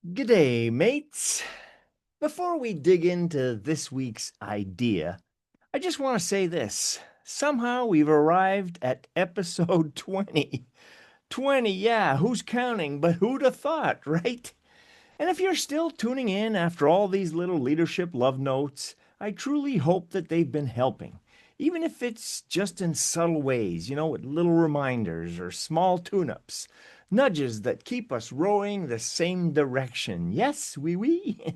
G'day, mates. Before we dig into this week's idea, I just want to say this. Somehow we've arrived at episode 20. 20, yeah, who's counting? But who'd have thought, right? And if you're still tuning in after all these little leadership love notes, I truly hope that they've been helping. Even if it's just in subtle ways, with little reminders or small tune ups, nudges that keep us rowing the same direction. Yes, oui.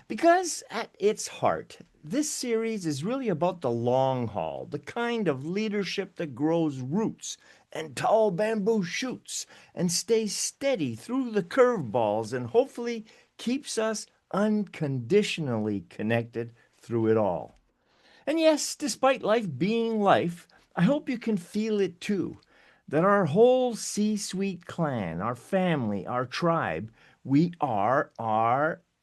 Because at its heart, this series is really about the long haul, the kind of leadership that grows roots and tall bamboo shoots and stays steady through the curveballs and hopefully keeps us unconditionally connected through it all. And yes, despite life being life, I hope you can feel it too. That our whole C suite clan, our family, our tribe, we are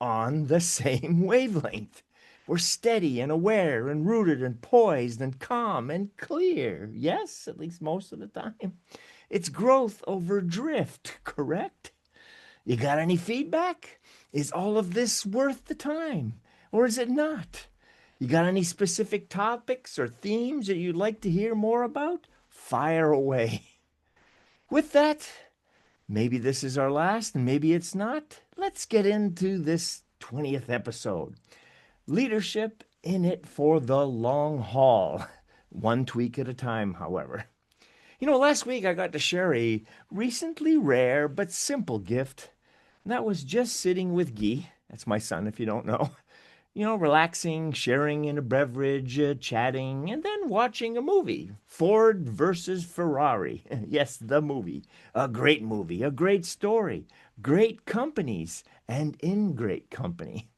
on the same wavelength. We're steady and aware and rooted and poised and calm and clear. Yes, at least most of the time. It's growth over drift, correct? You got any feedback? Is all of this worth the time? Or is it not? You got any specific topics or themes that you'd like to hear more about? Fire away. With that, maybe this is our last and maybe it's not. Let's get into this 20th episode. Leadership in it for the long haul. One tweak at a time, however. Last week I got to share a recently rare but simple gift. And that was just sitting with Guy. That's my son, if you don't know. Relaxing, sharing in a beverage, chatting, and then watching a movie. Ford versus Ferrari. Yes, the movie. A great movie, a great story, great companies, and in great company.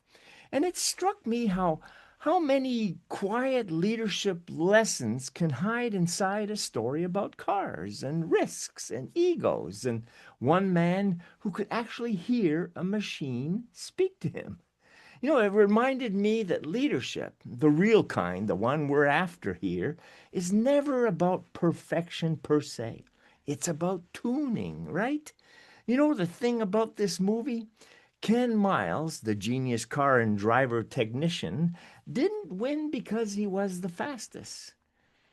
And it struck me how many quiet leadership lessons can hide inside a story about cars and risks and egos and one man who could actually hear a machine speak to him. It reminded me that leadership, the real kind, the one we're after here, is never about perfection per se. It's about tuning, right? The thing about this movie? Ken Miles, the genius car and driver technician, didn't win because he was the fastest.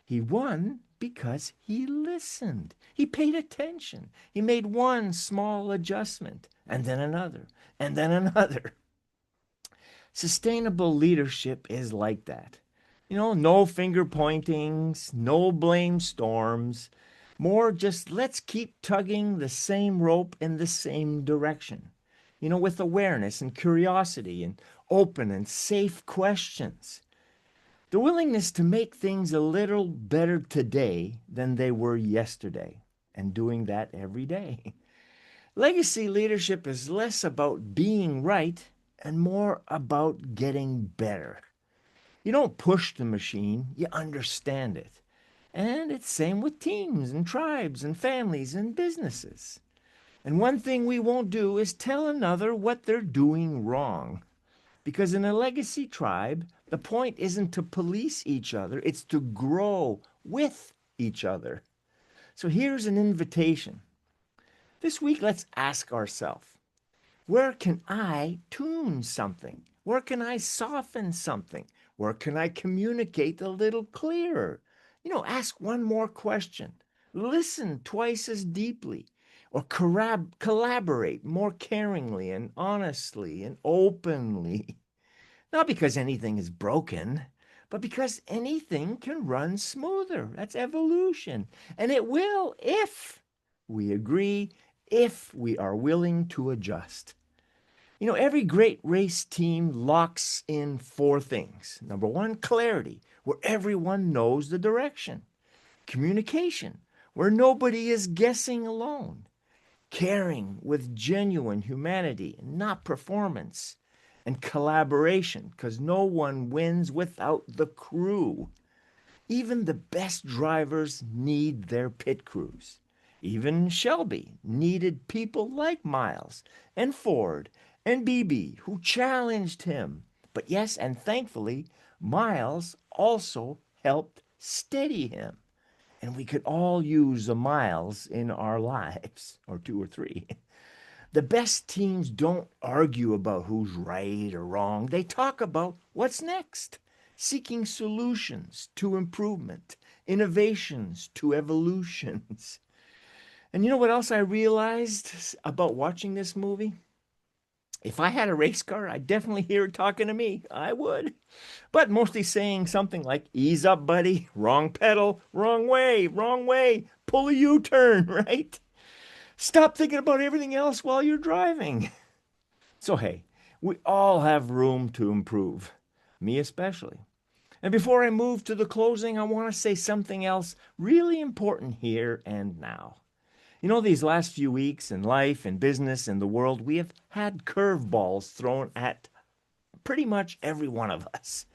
He won because he listened. He paid attention. He made one small adjustment, and then another, and then another. Sustainable leadership is like that. No finger pointings, no blame storms, more just let's keep tugging the same rope in the same direction. With awareness and curiosity and open and safe questions. The willingness to make things a little better today than they were yesterday, and doing that every day. Legacy leadership is less about being right and more about getting better. You don't push the machine, you understand it. And it's same with teams and tribes and families and businesses. And one thing we won't do is tell another what they're doing wrong. Because in a legacy tribe, the point isn't to police each other, it's to grow with each other. So here's an invitation. This week, let's ask ourselves, where can I tune something? Where can I soften something? Where can I communicate a little clearer? Ask one more question. Listen twice as deeply. Or collaborate more caringly and honestly and openly. Not because anything is broken, but because anything can run smoother. That's evolution. And it will if we agree, if we are willing to adjust. Every great race team locks in four things. Number one, clarity, where everyone knows the direction. Communication, where nobody is guessing alone. Caring with genuine humanity, not performance. And collaboration, because no one wins without the crew. Even the best drivers need their pit crews. Even Shelby needed people like Miles and Ford and BB who challenged him. But yes, and thankfully, Miles also helped steady him. And we could all use a Miles in our lives, or two or three. The best teams don't argue about who's right or wrong. They talk about what's next, seeking solutions to improvement, innovations to evolutions. And you know what else I realized about watching this movie? If I had a race car, I'd definitely hear it talking to me. I would. But mostly saying something like, ease up, buddy, wrong pedal, wrong way, pull a U turn, right? Stop thinking about everything else while you're driving. So, hey, we all have room to improve, me especially. And before I move to the closing, I want to say something else really important here and now. You know, these last few weeks in life and business and the world, we have had curveballs thrown at pretty much every one of us.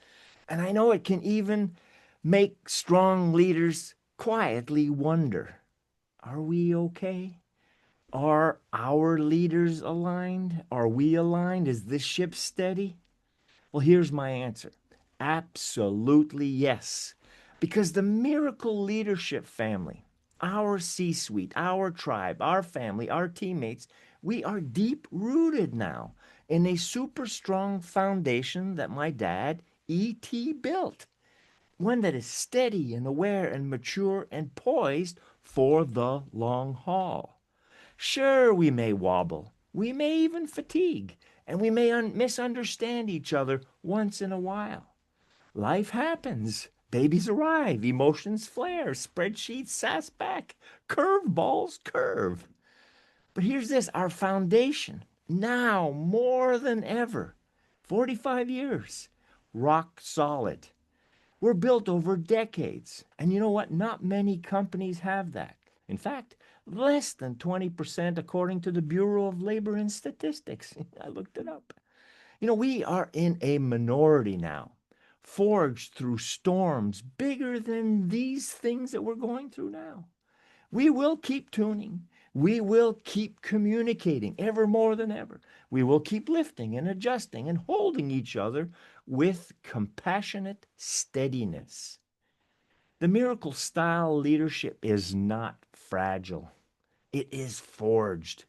And I know it can even make strong leaders quietly wonder, are we okay? Are our leaders aligned? Are we aligned? Is this ship steady? Well, here's my answer. Absolutely yes. Because the miracle leadership family, our C suite, our tribe, our family, our teammates, we are deep rooted now in a super strong foundation that my dad, E.T., built. One that is steady and aware and mature and poised for the long haul. Sure, we may wobble, we may even fatigue, and we may misunderstand each other once in a while. Life happens. Babies arrive, emotions flare, spreadsheets sass back, curveballs curve. But here's this, our foundation, now more than ever, 45 years, rock solid. We're built over decades. And you know what? Not many companies have that. In fact, less than 20% according to the Bureau of Labor and Statistics. I looked it up. You know, we are in a minority now, forged through storms bigger than these things that we're going through now. We will keep tuning. We will keep communicating ever more than ever. We will keep lifting and adjusting and holding each other with compassionate steadiness. The miracle style leadership is not fragile, it is forged,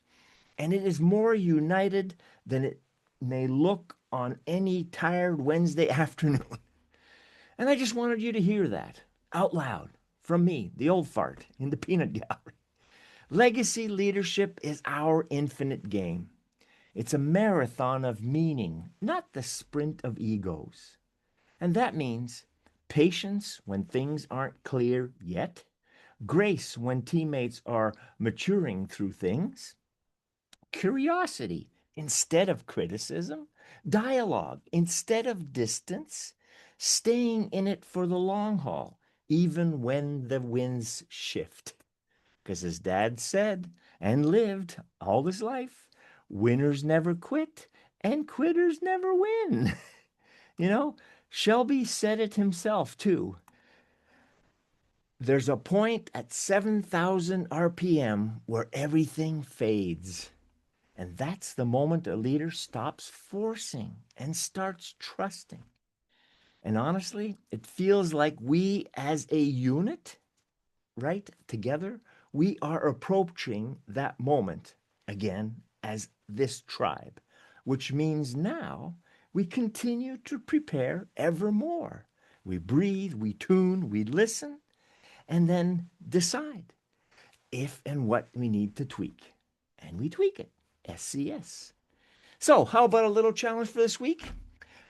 and it is more united than it may look on any tired Wednesday afternoon. And I just wanted you to hear that out loud from me, the old fart in the peanut gallery. Legacy leadership is our infinite game. It's a marathon of meaning, not the sprint of egos. And that means patience when things aren't clear yet, grace when teammates are maturing through things, curiosity instead of criticism, dialogue instead of distance, staying in it for the long haul, even when the winds shift. Because as Dad said and lived all his life, winners never quit and quitters never win. You know, Shelby said it himself too. There's a point at 7,000 RPM where everything fades. And that's the moment a leader stops forcing and starts trusting. And honestly, it feels like we as a unit, right, together, we are approaching that moment again as this tribe, which means now we continue to prepare ever more. We breathe, we tune, we listen, and then decide if and what we need to tweak. And we tweak it. SCS. So, how about a little challenge for this week?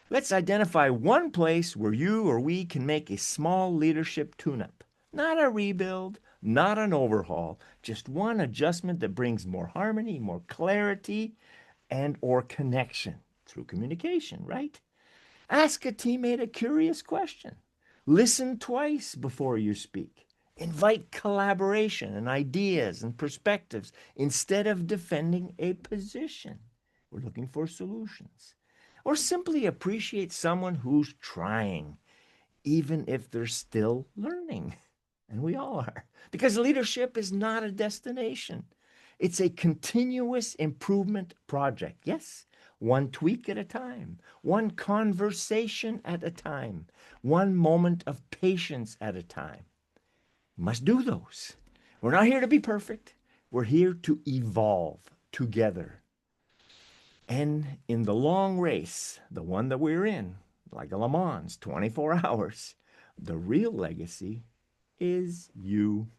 Let's identify one place where you or we can make a small leadership tune up. Not a rebuild, not an overhaul, just one adjustment that brings more harmony, more clarity, and or connection through communication, right? Ask a teammate a curious question. Listen twice before you speak. Invite collaboration and ideas and perspectives instead of defending a position. We're looking for solutions. Or simply appreciate someone who's trying, even if they're still learning. And we all are. Because leadership is not a destination, it's a continuous improvement project. Yes, one tweak at a time, one conversation at a time, one moment of patience at a time. We must do those. We're not here to be perfect. We're here to evolve together. And in the long race, the one that we're in, like a Le Mans, 24 hours, the real legacy is you.